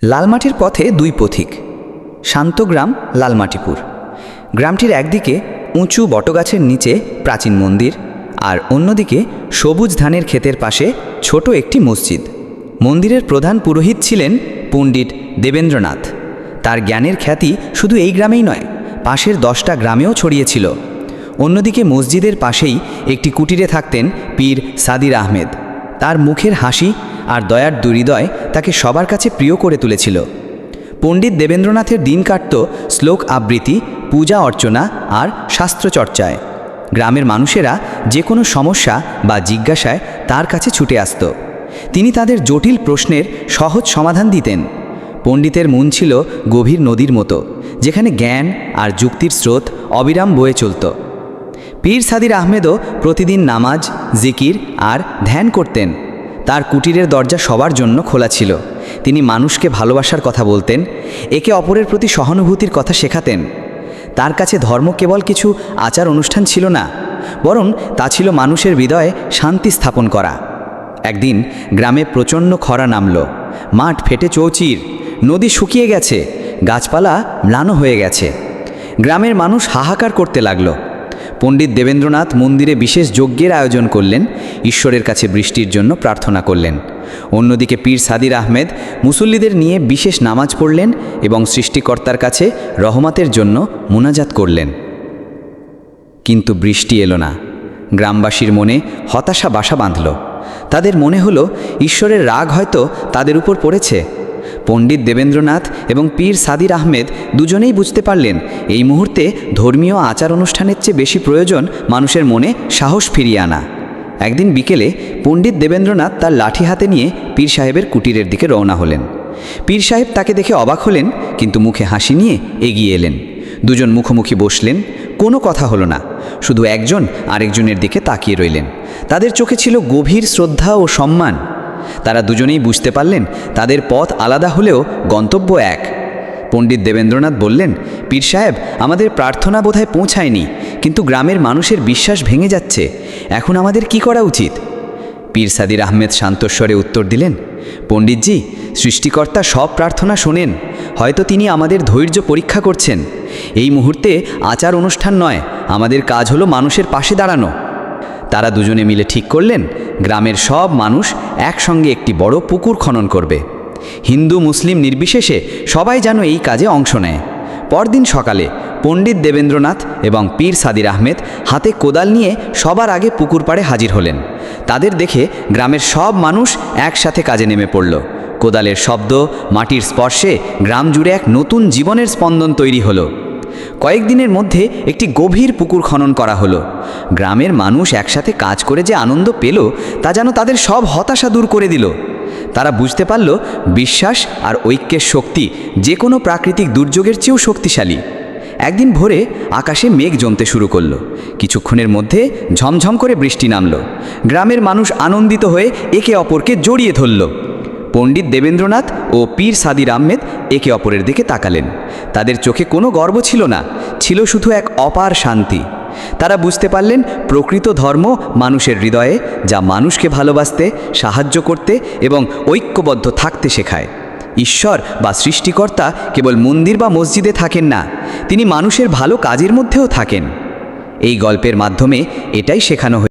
লালমাটির পথে দুই পথিক। শান্ত গ্রাম লালমাটিপুর। গ্রামটির একদিকে উঁচু বটগাছের নিচে প্রাচীন মন্দির, আর অন্যদিকে সবুজ ধানের ক্ষেতের পাশে ছোট একটি মসজিদ। মন্দিরের প্রধান পুরোহিত ছিলেন পণ্ডিত দেবেন্দ্রনাথ। তার জ্ঞানের খ্যাতি শুধু এই গ্রামেই নয়, পাশের 10টা গ্রামেও ছড়িয়েছিল। অন্যদিকে মসজিদের পাশেই একটি কুটিরে থাকতেন পীর সাদির আহমেদ। তার মুখের হাসি আর দয়ার হৃদয় তাকে সবার কাছে প্রিয় করে তুলেছিল। পণ্ডিত দেবেন্দ্রনাথের দিন কাটত শ্লোক আবৃত্তি, পূজা অর্চনা আর শাস্ত্রচর্চায়। গ্রামের মানুষেরা যে কোনো সমস্যা বা জিজ্ঞাসায় তার কাছে ছুটে আসত। তিনি তাদের জটিল প্রশ্নের সহজ সমাধান দিতেন। পণ্ডিতের মন ছিল গভীর নদীর মতো, যেখানে জ্ঞান আর যুক্তির স্রোত অবিরাম বয়ে চলত। পীর সাদির আহমেদও প্রতিদিন নামাজ, জিকির আর ধ্যান করতেন। তার কুটিরের দরজা সবার জন্য খোলা ছিল। তিনি মানুষকে ভালোবাসার কথা বলতেন, একে অপরের প্রতি সহানুভূতির কথা শেখাতেন। তার কাছে ধর্ম কেবল কিছু আচার অনুষ্ঠান ছিল না, বরং তা ছিল মানুষের হৃদয়ে শান্তি স্থাপন করা। একদিন গ্রামে প্রচণ্ড খরা নামল। মাঠ ফেটে চৌচির, নদী শুকিয়ে গেছে, গাছপালা ম্লান হয়ে গেছে। গ্রামের মানুষ হাহাকার করতে লাগল। পণ্ডিত দেবেন্দ্রনাথ মন্দিরে বিশেষ যজ্ঞের আয়োজন করলেন, ঈশ্বরের কাছে বৃষ্টির জন্য প্রার্থনা করলেন। অন্যদিকে পীর সাদির আহমেদ মুসল্লিদের নিয়ে বিশেষ নামাজ পড়লেন এবং সৃষ্টিকর্তার কাছে রহমতের জন্য মুনাজাত করলেন। কিন্তু বৃষ্টি এলো না। গ্রামবাসীর মনে হতাশা বাসা বাঁধল। তাদের মনে হলো ঈশ্বরের রাগ হয়তো তাদের উপর পড়েছে। পণ্ডিত দেবেন্দ্রনাথ এবং পীর সাদির আহমেদ দুজনেই বুঝতে পারলেন, এই মুহূর্তে ধর্মীয় আচার অনুষ্ঠানের চেয়ে বেশি প্রয়োজন মানুষের মনে সাহস ফিরিয়ে আনা। একদিন বিকেলে পণ্ডিত দেবেন্দ্রনাথ তার লাঠি হাতে নিয়ে পীর সাহেবের কুটিরের দিকে রওনা হলেন। পীর সাহেব তাকে দেখে অবাক হলেন, কিন্তু মুখে হাসি নিয়ে এগিয়ে এলেন। দুজন মুখোমুখি বসলেন। কোনো কথা হলো না, শুধু একজন আরেকজনের দিকে তাকিয়ে রইলেন। তাদের চোখে ছিল গভীর শ্রদ্ধা ও সম্মান। তারা দুজনেই বুঝতে পারলেন তাদের পথ আলাদা হলেও গন্তব্য এক। পণ্ডিত দেবেন্দ্রনাথ বললেন, পীর সাহেব, আমাদের প্রার্থনা বোধহয় পৌঁছায়নি, কিন্তু গ্রামের মানুষের বিশ্বাস ভেঙে যাচ্ছে। এখন আমাদের কি করা উচিত? পীর সাদির আহমেদ শান্তস্বরে উত্তর দিলেন, পণ্ডিতজি, সৃষ্টিকর্তা সব প্রার্থনা শোনেন। হয়তো তিনি আমাদের ধৈর্য পরীক্ষা করছেন। এই মুহূর্তে আচার অনুষ্ঠান নয়, আমাদের কাজ হলো মানুষের পাশে দাঁড়ানো। তারা দুজনে মিলে ঠিক করলেন, গ্রামের সব মানুষ একসঙ্গে একটি বড় পুকুর খনন করবে। হিন্দু মুসলিম নির্বিশেষে সবাই যেন এই কাজে অংশ নেয়। পরদিন সকালে পণ্ডিত দেবেন্দ্রনাথ এবং পীর সাদির আহমেদ হাতে কোদাল নিয়ে সবার আগে পুকুর পাড়ে হাজির হলেন। তাদের দেখে গ্রামের সব মানুষ একসাথে কাজে নেমে পড়ল। কোদালের শব্দ, মাটির স্পর্শে গ্রাম জুড়ে এক নতুন জীবনের স্পন্দন তৈরি হলো। কয়েকদিনের মধ্যে একটি গভীর পুকুর খনন করা হলো। গ্রামের মানুষ একসাথে কাজ করে যে আনন্দ পেল, তা যেন তাদের সব হতাশা দূর করে দিল। তারা বুঝতে পারল, বিশ্বাস আর ঐক্যের শক্তি যে কোনো প্রাকৃতিক দুর্যোগের চেয়েও শক্তিশালী। একদিন ভোরে আকাশে মেঘ জমতে শুরু করলো। কিছুক্ষণের মধ্যে ঝমঝম করে বৃষ্টি নামল। গ্রামের মানুষ আনন্দিত হয়ে একে অপরকে জড়িয়ে ধরল। পণ্ডিত দেবেন্দ্রনাথ ও পীর সাদির আহমেদ একে অপরের দিকে তাকালেন। তাদের চোখে কোনো গর্ব ছিল না, ছিল শুধু এক অপার শান্তি। তারা বুঝতে পারলেন, প্রকৃত ধর্ম মানুষের হৃদয়ে, যা মানুষকে ভালোবাসতে, সাহায্য করতে এবং ঐক্যবদ্ধ থাকতে শেখায়। ঈশ্বর বা সৃষ্টিকর্তা কেবল মন্দির বা মসজিদে থাকেন না, তিনি মানুষের ভালো কাজের মধ্যেও থাকেন। এই গল্পের মাধ্যমে এটাই শেখানো